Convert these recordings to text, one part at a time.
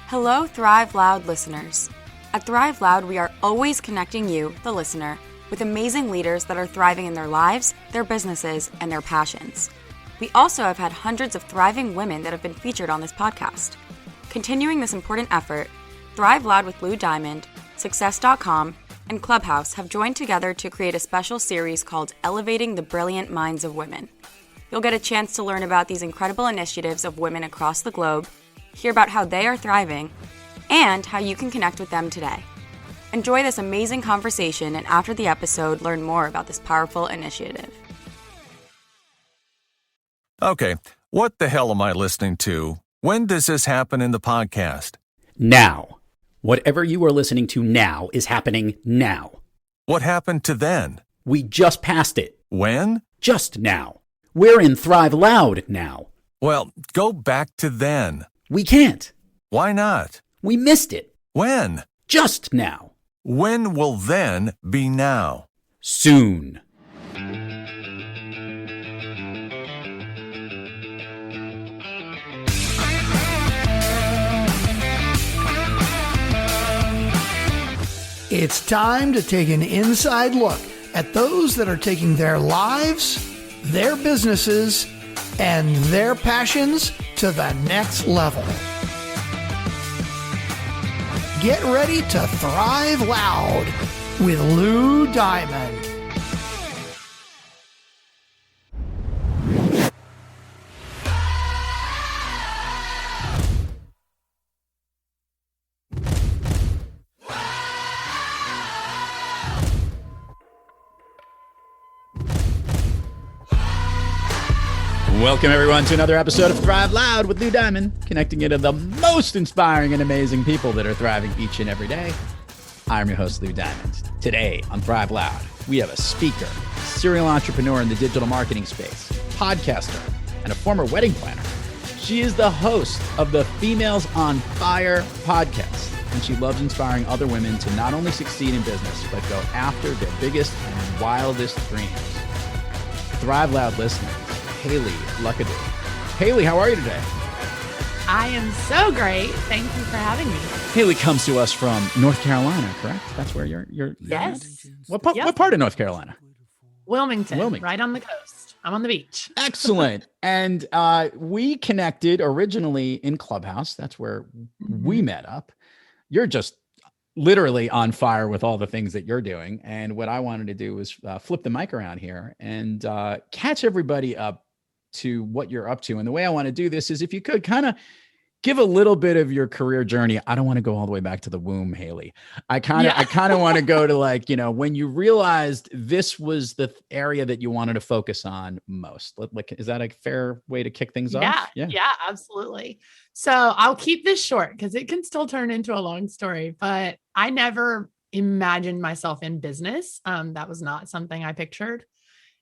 Hello, Thrive Loud listeners. At Thrive Loud, we are always connecting you, the listener, with amazing leaders that are thriving in their lives, their businesses, and their passions. We also have had hundreds of thriving women that have been featured on this podcast. Continuing this important effort, Thrive Loud with Lou Diamond, Success.com, and Clubhouse have joined together to create a special series called Elevating the Brilliant Minds of Women. You'll get a chance to learn about these incredible initiatives of women across the globe, hear about how they are thriving, and how you can connect with them today. Enjoy this amazing conversation, and after the episode, learn more about this powerful initiative. Okay, what the hell am I listening to? When does this happen in the podcast? Now. Whatever you are listening to now is happening now. What happened to then? We just passed it. When? Just now. We're in Thrive Loud now. Well, go back to then. We can't. Why not? We missed it. When? Just now. When will then be now? Soon. It's time to take an inside look at those that are taking their lives, their businesses, and their passions to the next level. Get ready to thrive loud with Lou Diamond. Welcome, everyone, to another episode of Thrive Loud with Lou Diamond, connecting you to the most inspiring and amazing people that are thriving each and every day. I'm your host, Lou Diamond. Today on Thrive Loud, we have a speaker, serial entrepreneur in the digital marketing space, podcaster, and a former wedding planner. She is the host of the Females on Fire podcast, and she loves inspiring other women to not only succeed in business, but go after their biggest and wildest dreams. Thrive Loud listeners, Hayley Luckadoo. Hayley, how are you today? I am so great. Thank you for having me. Hayley comes to us from North Carolina, correct? That's where you're Yes. What part of North Carolina? Wilmington, right on the coast. I'm on the beach. Excellent. And we connected originally in Clubhouse. That's where we met up. You're just literally on fire with all the things that you're doing. And what I wanted to do was flip the mic around here and catch everybody up to what you're up to. And the way I want to do this is, if you could kind of give a little bit of your career journey. I don't want to go all the way back to the womb, Hayley. I kind of want to go to when you realized this was the area that you wanted to focus on most. Is that a fair way to kick things off? Yeah, absolutely. So I'll keep this short because it can still turn into a long story, but I never imagined myself in business. That was not something I pictured.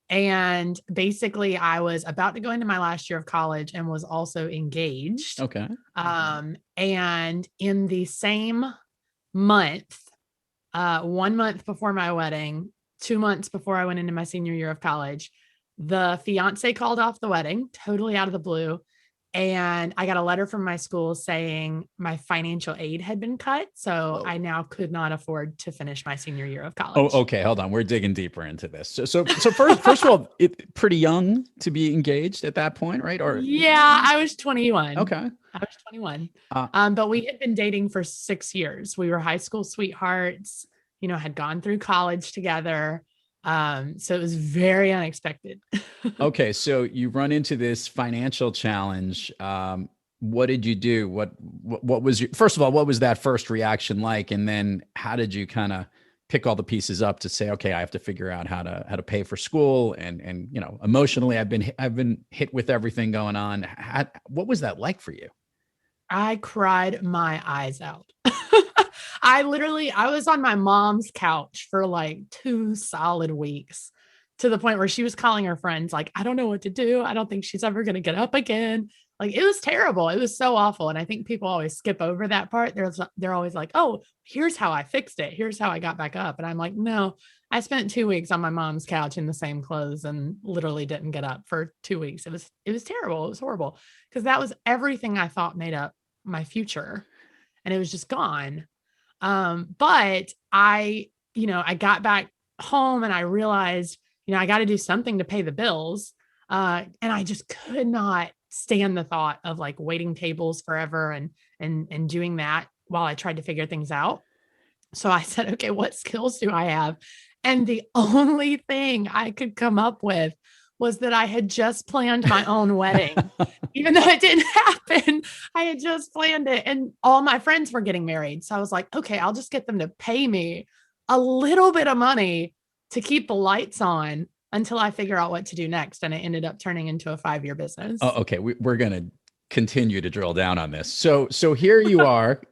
And basically I was about to go into my last year of college and was also engaged. Okay. And in the same month, 1 month before my wedding, 2 months before I went into my senior year of college, the fiance called off the wedding, totally out of the blue. And I got a letter from my school saying my financial aid had been cut. So I now could not afford to finish my senior year of college. Oh, okay. Hold on. We're digging deeper into this. So first of all, pretty young to be engaged at that point, right? Or yeah, I was 21. Okay. I was 21. But we had been dating for 6 years. We were high school sweethearts, had gone through college together. So it was very unexpected. Okay. So you run into this financial challenge. What did you do? What was first of all, what was that first reaction like? And then how did you kind of pick all the pieces up to say, okay, I have to figure out how to pay for school and emotionally I've been hit with everything going on. What was that like for you? I cried my eyes out. I was on my mom's couch for like 2 solid weeks, to the point where she was calling her friends, like, I don't know what to do. I don't think she's ever going to get up again. Like, it was terrible. It was so awful. And I think people always skip over that part. They're always like, oh, here's how I fixed it. Here's how I got back up. And I'm like, no, I spent 2 weeks on my mom's couch in the same clothes and literally didn't get up for 2 weeks. It was terrible. It was horrible, because that was everything I thought made up my future. and it was just gone. But I got back home and I realized, I got to do something to pay the bills. And I just could not stand the thought of like waiting tables forever and doing that while I tried to figure things out. So I said, okay, what skills do I have? And the only thing I could come up with was that I had just planned my own wedding. Even though it didn't happen, I had just planned it and all my friends were getting married. So I was like, okay, I'll just get them to pay me a little bit of money to keep the lights on until I figure out what to do next. And it ended up turning into a 5-year business. Oh, okay. We're going to continue to drill down on this. So here you are.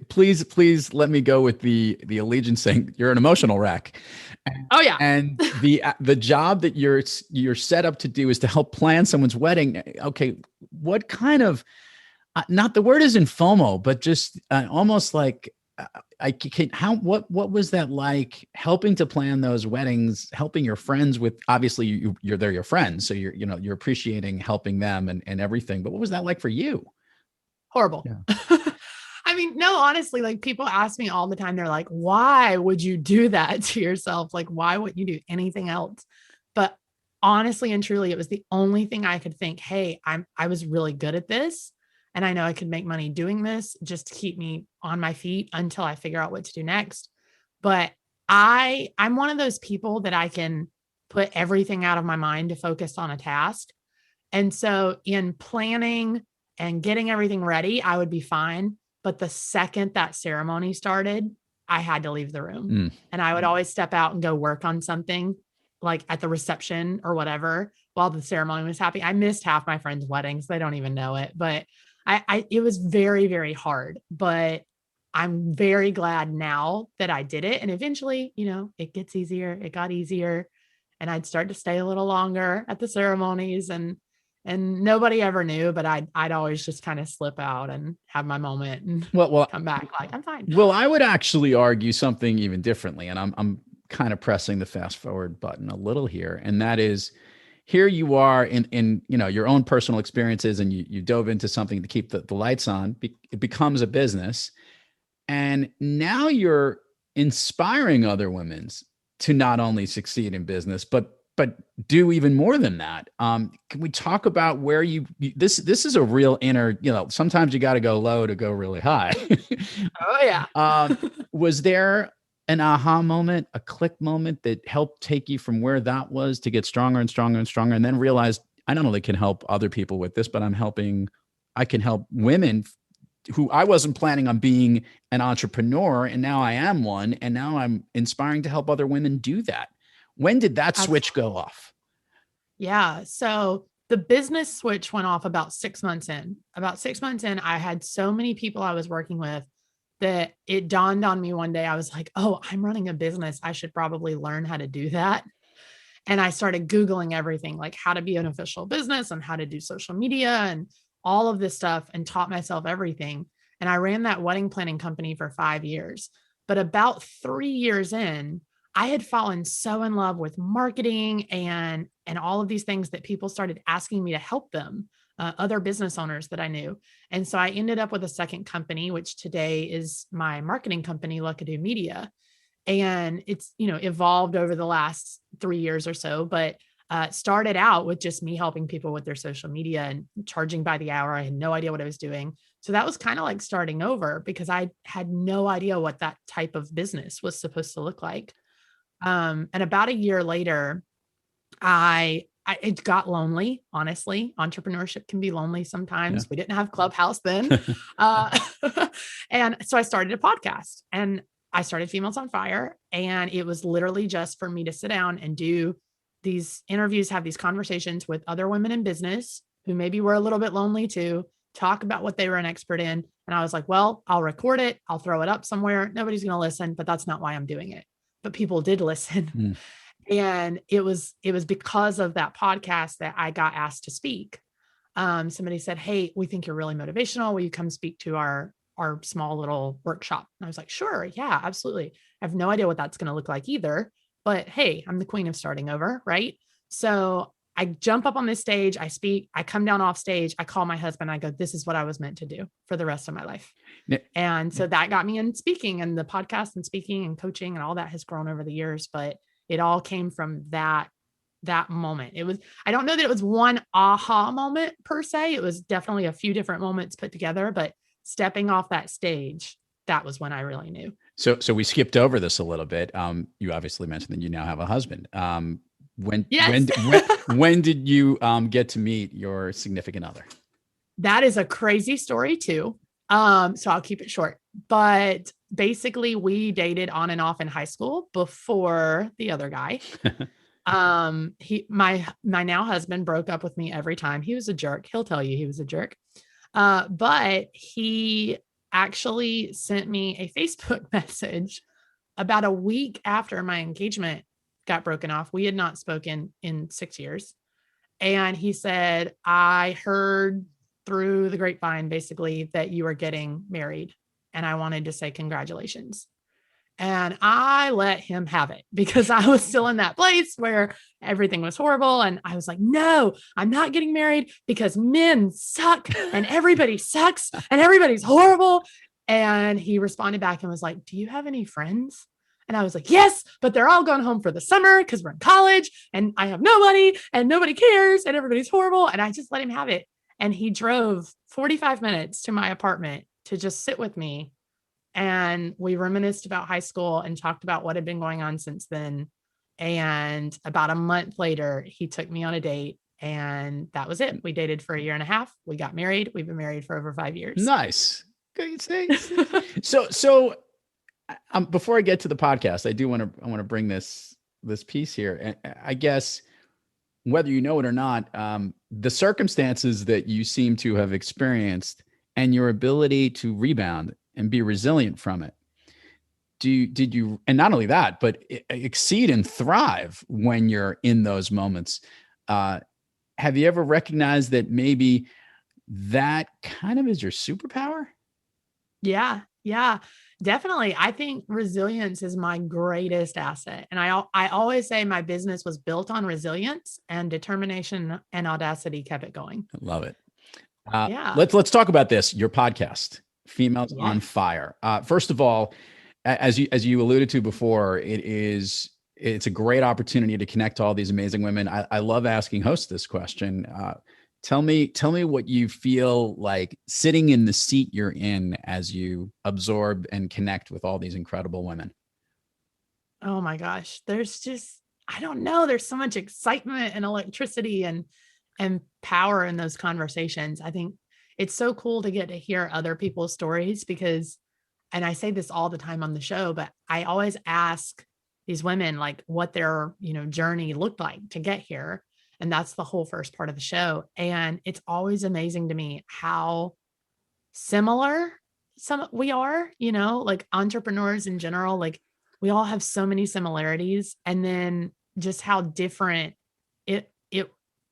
Please let me go with the allegiance saying you're an emotional wreck. Oh yeah. And the job that you're set up to do is to help plan someone's wedding. Okay. What kind of, not the word isn't FOMO, but just almost like, what was that like helping to plan those weddings, helping your friends with, obviously they're your friends. So you're appreciating helping them and everything, but what was that like for you? Horrible. Yeah. I mean, no, honestly, like people ask me all the time, they're like, why would you do that to yourself? Like, why wouldn't you do anything else? But honestly and truly, it was the only thing I could think, hey, I was really good at this. And I know I could make money doing this just to keep me on my feet until I figure out what to do next. But I'm one of those people that I can put everything out of my mind to focus on a task. And so in planning and getting everything ready, I would be fine. But the second that ceremony started, I had to leave the room. And I would always step out and go work on something like at the reception or whatever while the ceremony was happening. I missed half my friends' weddings. They don't even know it, but it was very, very hard, but I'm very glad now that I did it. And eventually, it gets easier. It got easier and I'd start to stay a little longer at the ceremonies and nobody ever knew, but I'd always just kind of slip out and have my moment and come back like, I'm fine. Well, I would actually argue something even differently. And I'm kind of pressing the fast forward button a little here. And that is, here you are in your own personal experiences and you dove into something to keep the lights on. It becomes a business. And now you're inspiring other women to not only succeed in business, but do even more than that. Can we talk about where this is a real inner, sometimes you got to go low to go really high. Oh yeah. Was there an aha moment, a click moment that helped take you from where that was to get stronger and stronger and stronger, and then realized I not only can help other people with this, but I can help women who I wasn't planning on being an entrepreneur, and now I am one, and now I'm inspiring to help other women do that. When did that switch go off? Yeah. So the business switch went off about 6 months in. About 6 months in, I had so many people I was working with that it dawned on me one day. I was like, oh, I'm running a business. I should probably learn how to do that. And I started Googling everything, like how to be an official business and how to do social media and all of this stuff, and taught myself everything. And I ran that wedding planning company for 5 years. But about 3 years in, I had fallen so in love with marketing and all of these things that people started asking me to help them, other business owners that I knew. And so I ended up with a second company, which today is my marketing company, Luckadoo Media. And it's, evolved over the last 3 years or so, but started out with just me helping people with their social media and charging by the hour. I had no idea what I was doing. So that was kind of like starting over because I had no idea what that type of business was supposed to look like. And about a year later, it got lonely. Honestly, entrepreneurship can be lonely sometimes. Yeah. We didn't have Clubhouse then. And so I started a podcast and I started Females on Fire. And it was literally just for me to sit down and do these interviews, have these conversations with other women in business who maybe were a little bit lonely too, talk about what they were an expert in. And I was like, well, I'll record it. I'll throw it up somewhere. Nobody's going to listen, but that's not why I'm doing it. But people did listen. And it was because of that podcast that I got asked to speak. Somebody said, hey, we think you're really motivational. Will you come speak to our small little workshop? And I was like, sure. Yeah, absolutely. I have no idea what that's going to look like either, but hey, I'm the queen of starting over. Right. So I jump up on this stage, I speak, I come down off stage, I call my husband, I go, this is what I was meant to do for the rest of my life. And so that got me in speaking, and the podcast and speaking and coaching and all that has grown over the years, but it all came from that moment. I don't know that it was one aha moment per se. It was definitely a few different moments put together, but stepping off that stage, that was when I really knew. So we skipped over this a little bit. You obviously mentioned that you now have a husband. When did you get to meet your significant other? That is a crazy story too. So I'll keep it short, but basically we dated on and off in high school before the other guy. My now husband broke up with me every time. He was a jerk. He'll tell you he was a jerk. But he actually sent me a Facebook message about a week after my engagement got broken off. We had not spoken in 6 years. And he said, I heard through the grapevine, basically, that you are getting married. And I wanted to say congratulations. And I let him have it because I was still in that place where everything was horrible. And I was like, no, I'm not getting married because men suck and everybody sucks and everybody's horrible. And he responded back and was like, do you have any friends? And I was like, yes, but they're all going home for the summer because we're in college and I have nobody and nobody cares and everybody's horrible. And I just let him have it. And he drove 45 minutes to my apartment to just sit with me. And we reminisced about high school and talked about what had been going on since then. And about a month later, he took me on a date, and that was it. We dated for 1.5 years. We got married. We've been married for over 5 years. Nice. Good. So before I get to the podcast, I want to bring this piece here. And I guess whether you know it or not, the circumstances that you seem to have experienced and your ability to rebound and be resilient from it. Did you, and not only that, but exceed and thrive when you're in those moments. Have you ever recognized that maybe that kind of is your superpower? Yeah, definitely. I think resilience is my greatest asset. And I always say my business was built on resilience, and determination and audacity kept it going. I love it. Let's talk about this, your podcast. Females on Fire. First of all, as you alluded to before, it's a great opportunity to connect to all these amazing women. I love asking hosts this question. Tell me what you feel like sitting in the seat you're in as you absorb and connect with all these incredible women. Oh my gosh. I don't know. There's so much excitement and electricity and power in those conversations. I think it's so cool to get to hear other people's stories because, and I say this all the time on the show, but I always ask these women like what their, journey looked like to get here. And that's the whole first part of the show. And it's always amazing to me how similar we are, like entrepreneurs in general, like we all have so many similarities, and then just how different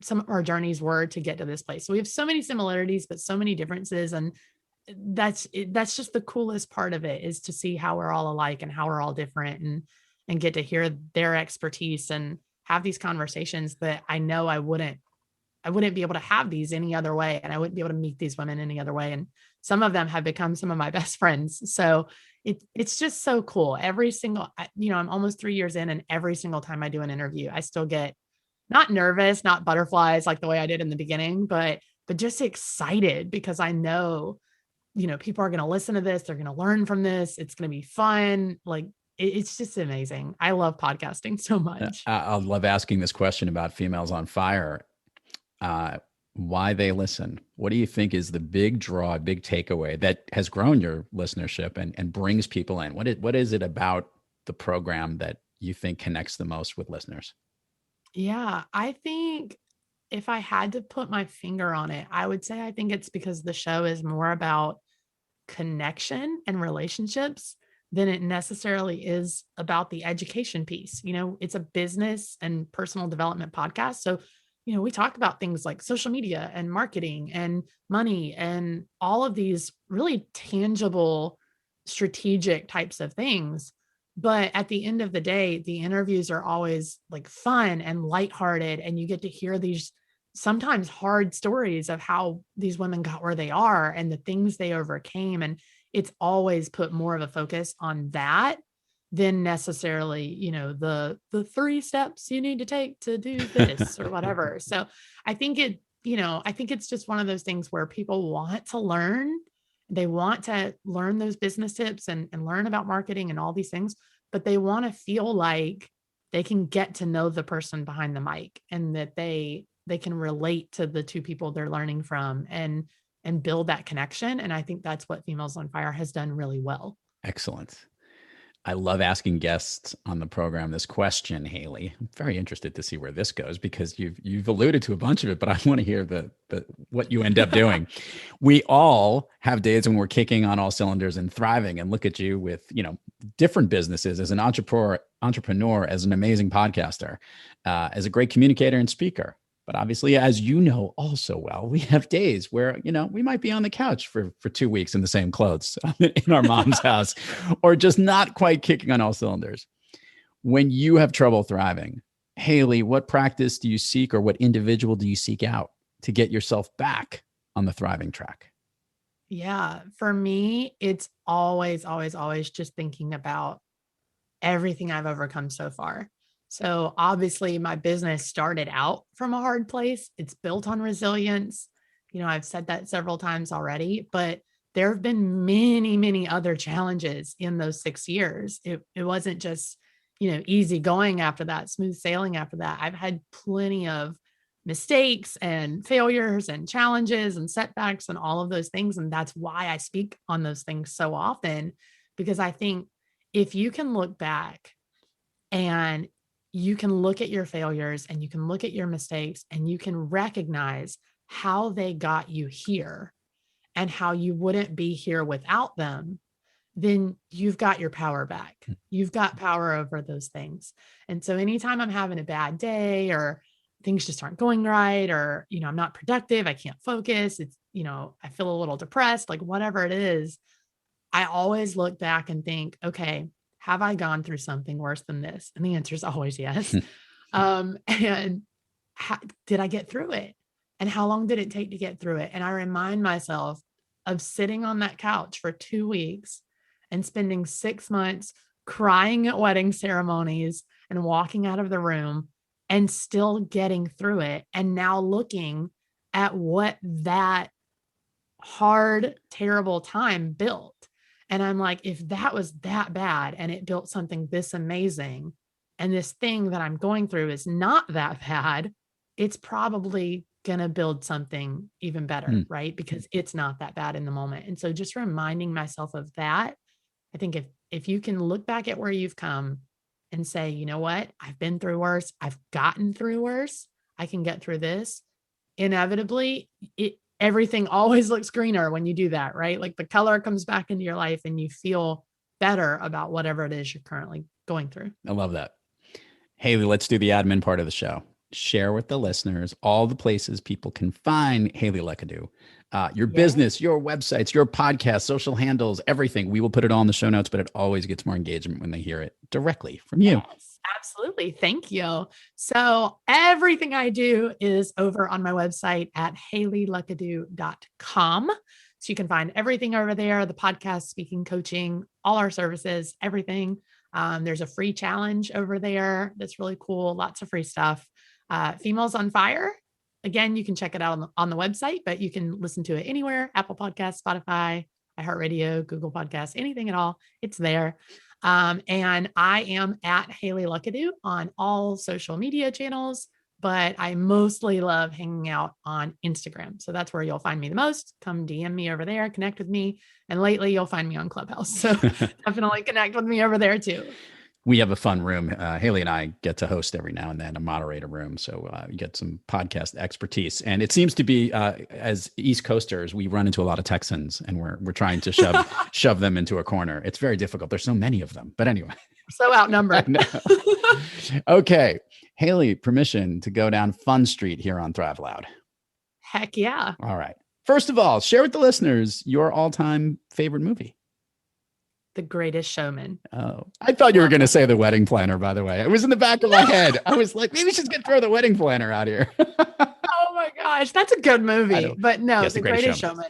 some of our journeys were to get to this place. So we have so many similarities, but so many differences. And that's just the coolest part of it, is to see how we're all alike and how we're all different, and get to hear their expertise and have these conversations that I know I wouldn't be able to have these any other way. And I wouldn't be able to meet these women any other way. And some of them have become some of my best friends. So it's just so cool. Every single, I'm almost 3 years in, and every single time I do an interview, I still get not nervous, not butterflies like the way I did in the beginning, but just excited because I know, people are going to listen to this. They're going to learn from this. It's going to be fun. Like it's just amazing. I love podcasting so much. I love asking this question about Females on Fire. Why they listen? What do you think is the big draw, big takeaway that has grown your listenership and brings people in? What is it about the program that you think connects the most with listeners? Yeah, I think if I had to put my finger on it, I would say I think it's because the show is more about connection and relationships than it necessarily is about the education piece. It's a business and personal development podcast. So, we talk about things like social media and marketing and money and all of these really tangible, strategic types of things. But at the end of the day, the interviews are always like fun and lighthearted. And you get to hear these sometimes hard stories of how these women got where they are and the things they overcame. And it's always put more of a focus on that than necessarily, the 3 steps you need to take to do this or whatever. So I think I think it's just one of those things where people want to learn. They want to learn those business tips and learn about marketing and all these things, but they want to feel like they can get to know the person behind the mic and that they can relate to the 2 people they're learning from and build that connection. And I think that's what Females on Fire has done really well. Excellent. I love asking guests on the program this question, Hayley. I'm very interested to see where this goes because you've alluded to a bunch of it, but I want to hear the what you end up doing. We all have days when we're kicking on all cylinders and thriving, and look at you with different businesses as an entrepreneur, as an amazing podcaster, as a great communicator and speaker. But obviously, as you know also well, we have days where, we might be on the couch for 2 weeks in the same clothes in our mom's house, or just not quite kicking on all cylinders. When you have trouble thriving, Hayley, what practice do you seek or what individual do you seek out to get yourself back on the thriving track? Yeah, for me, it's always, always, always just thinking about everything I've overcome so far. So obviously my business started out from a hard place. It's built on resilience. I've said that several times already, but there have been many, many other challenges in those 6 years. It wasn't just, easy going after that, smooth sailing after that. I've had plenty of mistakes and failures and challenges and setbacks and all of those things. And that's why I speak on those things so often, because I think if you can look back and you can look at your failures and you can look at your mistakes and you can recognize how they got you here and how you wouldn't be here without them, then you've got your power back. You've got power over those things. And so anytime I'm having a bad day or things just aren't going right, or, I'm not productive, I can't focus, it's, I feel a little depressed, like whatever it is, I always look back and think, okay, have I gone through something worse than this? And the answer is always yes. And did I get through it? And how long did it take to get through it? And I remind myself of sitting on that couch for 2 weeks and spending 6 months crying at wedding ceremonies and walking out of the room and still getting through it. And now looking at what that hard, terrible time built. And I'm like, if that was that bad and it built something this amazing, and this thing that I'm going through is not that bad, it's probably going to build something even better, right? Because it's not that bad in the moment. And so just reminding myself of that, I think if you can look back at where you've come and say, you know what, I've been through worse, I've gotten through worse, I can get through this, inevitably, everything always looks greener when you do that, right? Like the color comes back into your life and you feel better about whatever it is you're currently going through. I love that. Hayley, let's do the admin part of the show. Share with the listeners all the places people can find Hayley Luckadoo, your business, your websites, your podcast, social handles, everything. We will put it all in the show notes, but it always gets more engagement when they hear it directly from you. Yes, absolutely. Thank you. So everything I do is over on my website at hayleyluckadoo.com. So you can find everything over there, the podcast, speaking, coaching, all our services, everything. There's a free challenge over there that's really cool. Lots of free stuff. Females on Fire. Again, you can check it out on the website, but you can listen to it anywhere: Apple Podcasts, Spotify, iHeartRadio, Google Podcasts, anything at all. It's there. And I am at Hayley Luckadoo on all social media channels, but I mostly love hanging out on Instagram. So that's where you'll find me the most. Come DM me over there, connect with me. And lately you'll find me on Clubhouse. So definitely connect with me over there too. We have a fun room. Hayley and I get to host every now and then, a moderator room. So you get some podcast expertise. And it seems to be, as East Coasters, we run into a lot of Texans and we're trying to shove them into a corner. It's very difficult. There's so many of them. But anyway. So outnumbered. Okay. Hayley, permission to go down Fun Street here on Thrive Loud. Heck yeah. All right. First of all, share with the listeners your all-time favorite movie. The Greatest Showman. Oh, I thought you were going to say The Wedding Planner, by the way. It was in the back of my head. I was like, maybe she's going to throw The Wedding Planner out here. Oh my gosh, that's a good movie. But no, Yes, The Greatest Showman.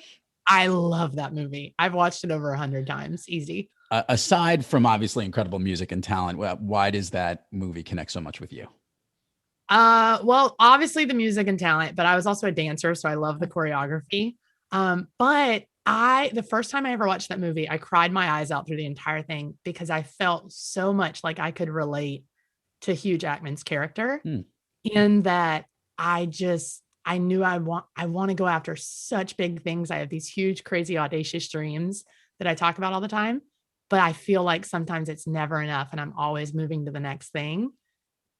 I love that movie. I've watched it over 100 times. Easy. Aside from obviously incredible music and talent, why does that movie connect so much with you? Well, obviously the music and talent, but I was also a dancer, so I love the choreography. But the first time I ever watched that movie, I cried my eyes out through the entire thing because I felt so much like I could relate to Hugh Jackman's character in that I knew I want to go after such big things. I have these huge, crazy, audacious dreams that I talk about all the time, but I feel like sometimes it's never enough and I'm always moving to the next thing.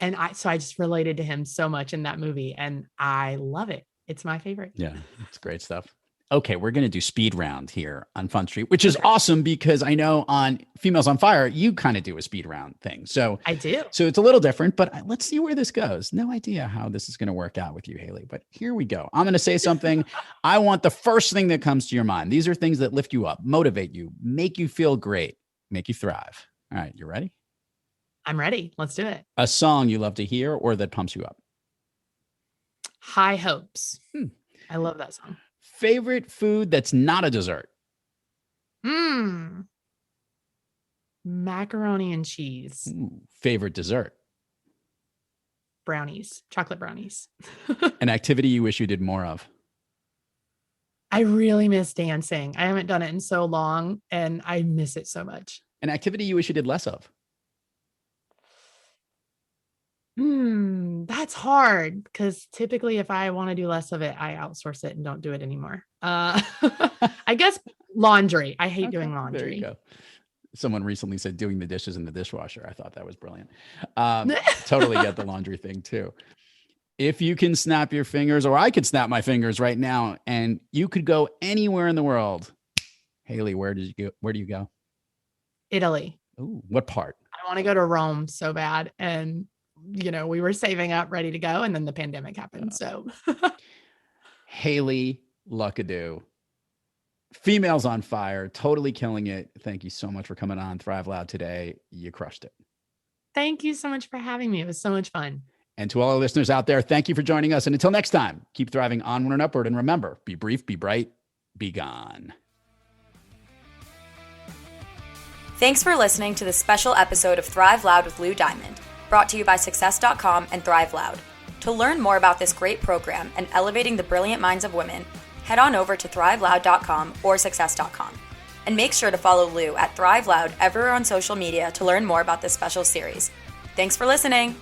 And so I just related to him so much in that movie and I love it. It's my favorite. Yeah, it's great stuff. Okay, we're going to do speed round here on Fun Street, which is awesome because I know on Females on Fire, you kind of do a speed round thing. So I do. So it's a little different, but let's see where this goes. No idea how this is going to work out with you, Hayley, but here we go. I'm going to say something. I want the first thing that comes to your mind. These are things that lift you up, motivate you, make you feel great, make you thrive. All right, you ready? I'm ready. Let's do it. A song you love to hear or that pumps you up? High Hopes. I love that song. Favorite food that's not a dessert? Macaroni and cheese. Ooh, favorite dessert? Brownies, chocolate brownies. An activity you wish you did more of? I really miss dancing. I haven't done it in so long and I miss it so much. An activity you wish you did less of? That's hard because typically if I want to do less of it, I outsource it and don't do it anymore. I guess laundry. I hate doing laundry. There you go. Someone recently said doing the dishes in the dishwasher. I thought that was brilliant. Totally get the laundry thing too. If you can snap your fingers, or I could snap my fingers right now, and you could go anywhere in the world, Hayley, where do you go? Italy. Ooh, what part? I want to go to Rome so bad. And we were saving up, ready to go, and then the pandemic happened. So Hayley Luckadoo, Females on Fire, totally killing it. Thank you so much for coming on Thrive Loud today. You crushed it. Thank you so much for having me. It was so much fun. And to all our listeners out there, thank you for joining us. And until next time, keep thriving onward and upward. And remember, be brief, be bright, be gone. Thanks for listening to this special episode of Thrive Loud with Lou Diamond, brought to you by Success.com and Thrive Loud. To learn more about this great program and elevating the brilliant minds of women, head on over to thriveloud.com or Success.com. And make sure to follow Lou at Thrive Loud everywhere on social media to learn more about this special series. Thanks for listening.